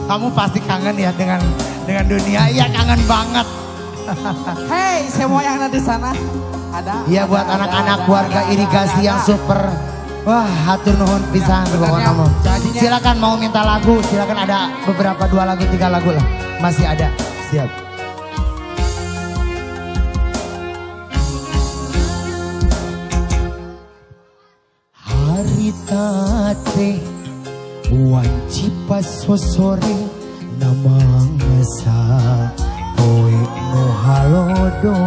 Kamu pasti kangen ya dengan dunia. Iya kangen banget. Hey, semua yang ada di sana. Iya buat anak-anak keluarga irigasi yang super. Wah, hatur nuhun pisan pokoknya kamu. Silakan mau minta lagu, silakan ada beberapa 2 lagu 3 lagu lah. Masih ada. Siap. Hari tate wancipas sosore namang sa poe no halodo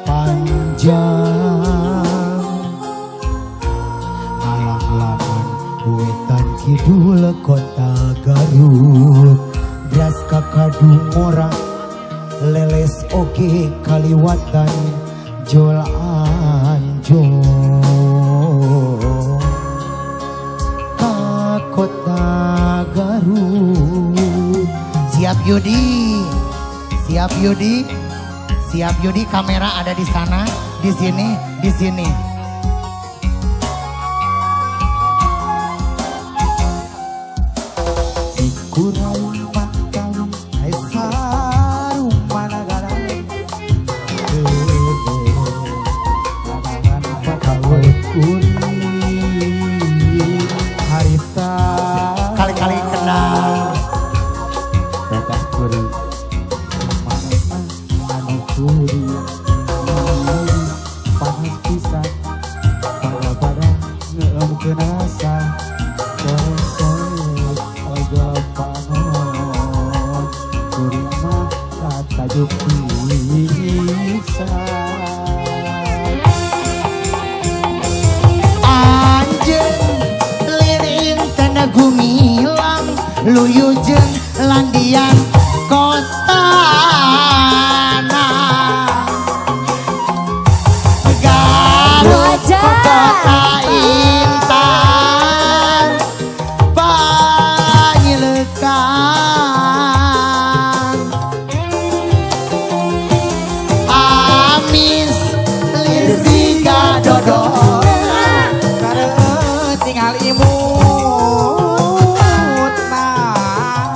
panjang alang-alangan wetan kidul kota Garut beras kakadung orang leles oge kaliwatan jol anjong ka kota Garut. Siap Yudi, siap Yudi. Siap Yudi, kamera ada di sana, di sini, di sini. Kurang makan, sarum managara. Harita kali-kali kenal. Teteh kuri. Panas pisan pada ngeem kenasa sore ojo panon kuring mah tajuk pisan anjeun lirin tanda gumilang luyujeun landian kota kota intan panyilekan amis lirsiga dodol karena tinggal imut nah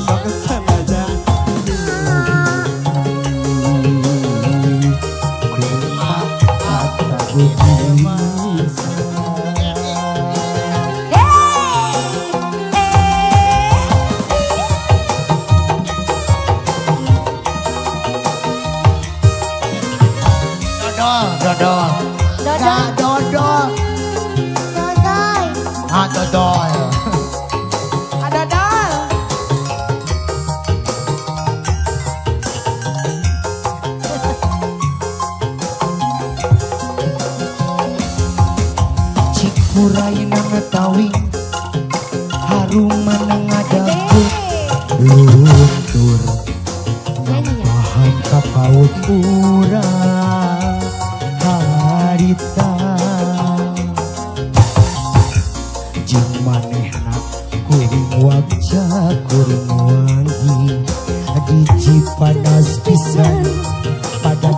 sok kesenaja dodol Cikuraina ngetawi haruman ngadagu luntur bahan kapaut urang harita jeung manehna kuring wajah kuring wangi di panas pisan pada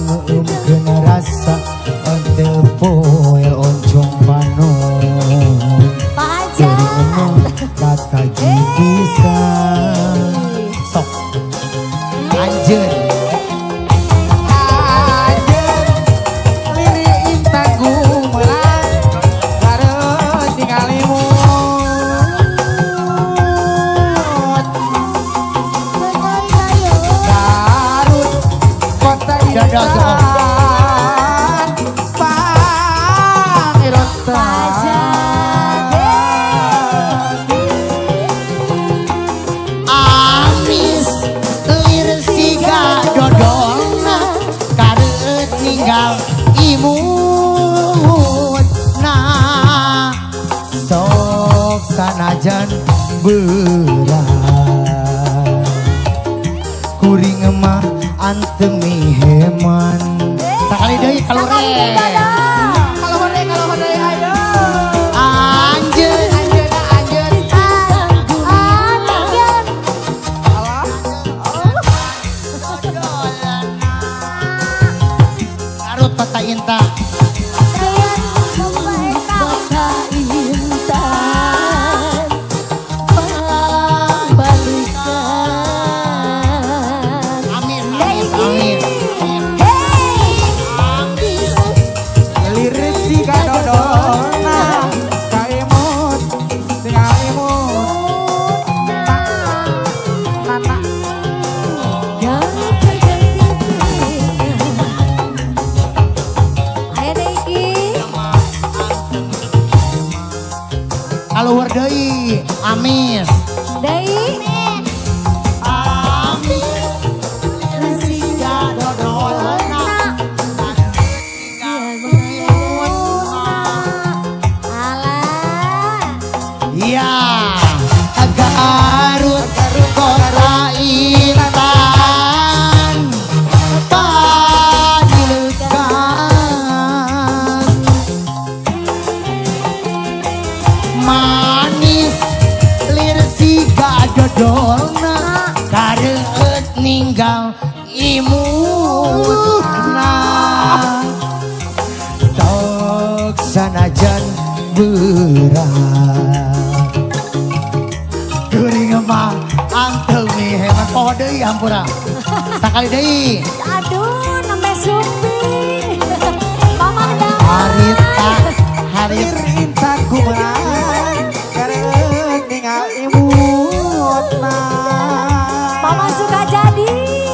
ngeum rasa ontel poel oncong panon kuring kata gigisan sok anjeun amis lirsiga dodolna kareut ninggal imut nah sok sanajan berat kuring mah antemi heman sakali deui kalure Kota Inta kaluhur deui Amis. Deui. Amis. Siga dodolna. Alah. Ya, Garut kota intan panilegan manis lir siga dodolna kareueut ninggal imutna sok sanajan berat kuring mah anteng nih hebat poho deui hampura sakali deui Aduh, nembe supi. Mama dah. harita Intan kumaha kareueut ningal imutna. Mama suka jadi.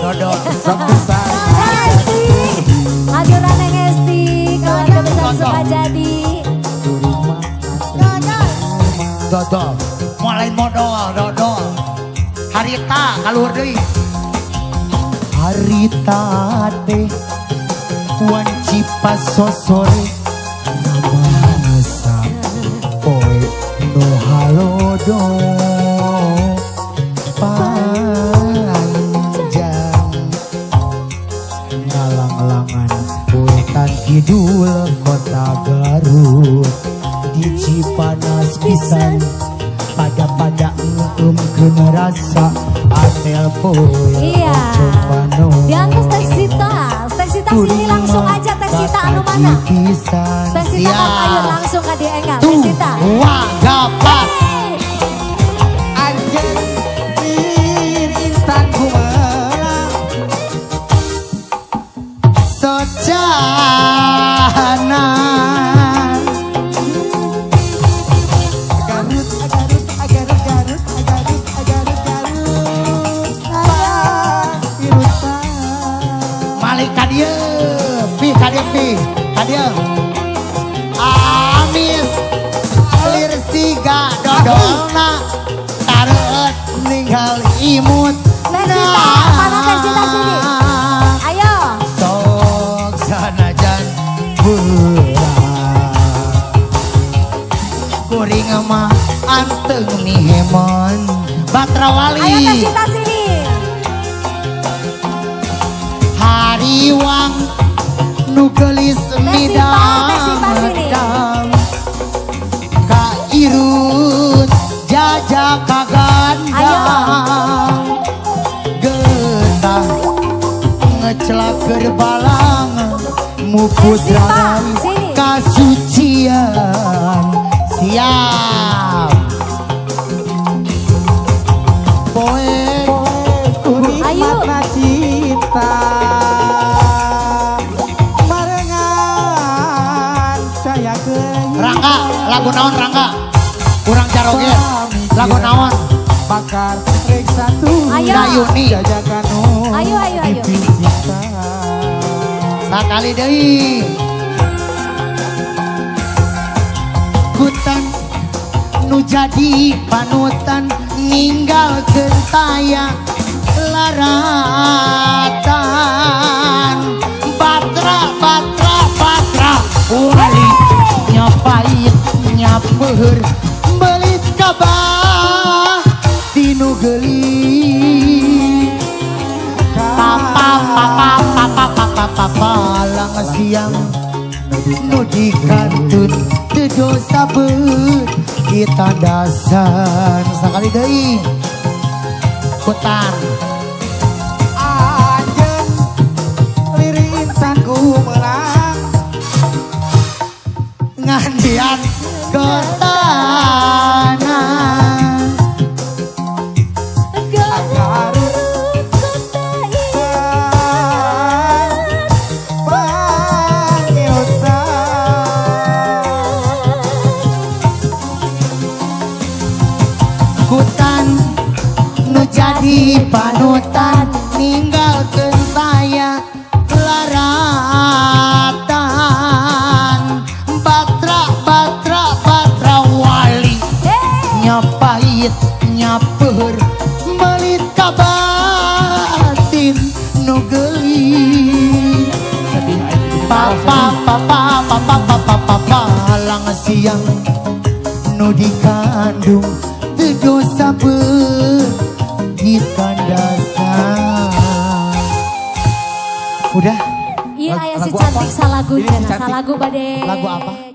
dodol Sok besar. Esti. Ajuran yang Esti. Keluarga besar suka jadi. dodol mulai modal dodol harita kaluhur deui harita teh wancipa sosore namasa poe no halodo panjang ngalang-langan wetan kidul kota Garut di Cipanas pisan pada rasa atel poe Iya. Di atas Teksita. Teksita sini langsung aja Teksita anu mana? Teksita kan ayo langsung ke dia enggak Teksita. Wagapat Anjeun intan kumaha sojana Malik kadia pi kadia Amis lir siga dodolna kareueut ninggal imut Teksita, mana Teksita sini? Ayo. sok sanajan berat kuring mah anteng nih hemon Batrawali Ayo Teksita sini. hariwang nu geulis midang Teksita sini. ka irut jajak kagandang getah ngecelak gerbalang mupus Teksita, ragan sini. kasucian siap poe Ayo. Matra cinta barengan saya kehilangan Rangga lagu naon Rangga kurang caroge lagu naon bakar rek satu Ayo. Dayuni jajakan Ayo, ayo, ayo. cinta sakali deui hutan nu jadi panutan ninggal gentaya laratan batra wali nyapait nyapeur belit kabah tinu geuli palang siang nu dikantun teu dosa beut kita dasan sakali deui hutan anjeun liri intan kumelang ngandian kotana Garut kota hutan nu jadi panutan ninggalkeun saya laratan batra wali walang siang nu dikandung teu dosa begitan dasar. Udah. Iya ayah si Lagu cantik apa? salagu Ini si cenah cantik. salagu bade. Lagu apa?